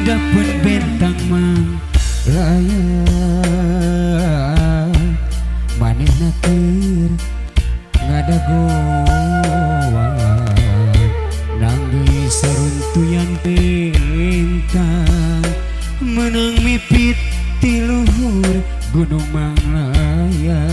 handapun bentang Malaya manehna keur ngadagoan nangis saruntuyan bentang menang mipit ti luhur Gunung Malaya.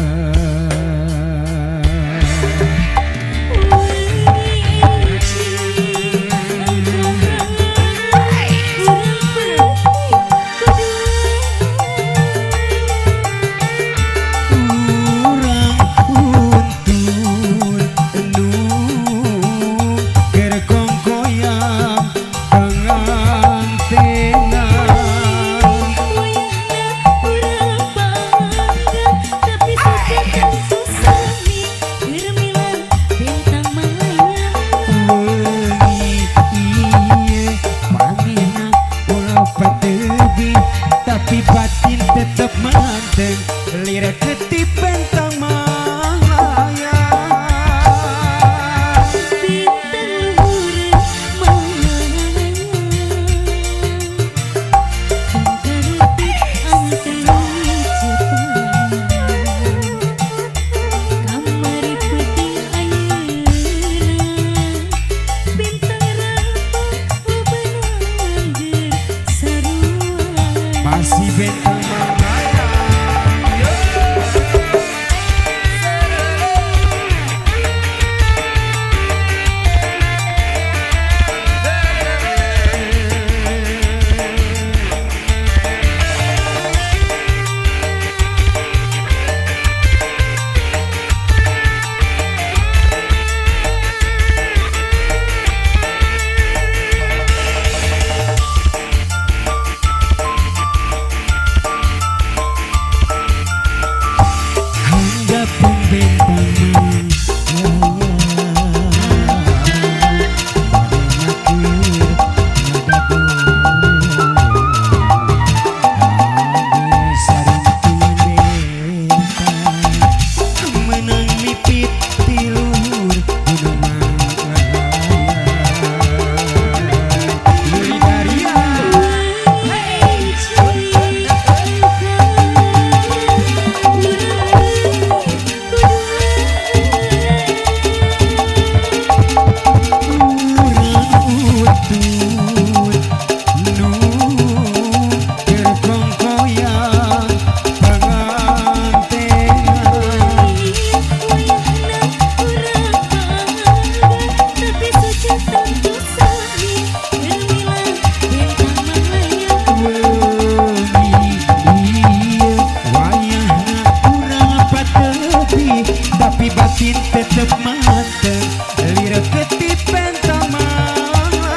Tapi batin tetap manteng lirik ketip bentang Malaya. Bintang luhur Malaya pangkarepit antara Jepang kamari peuting ayeuna bintang rampung ubeuna angger sarua masih bentang Malaya. Tapi batin tetep manteng lirik ketip bentang Malaya. Handapun bentang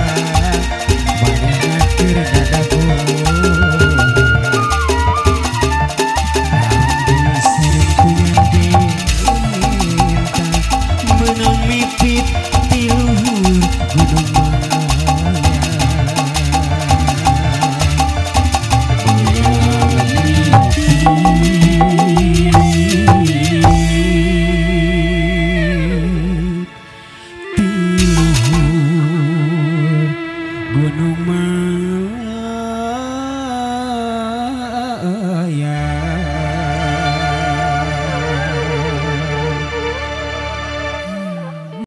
Malaya manehna keur ngadagoan nangis saruntuyan bentang menang mipit ti luhur Gunung menang mipit ti luhur Gunung Malaya.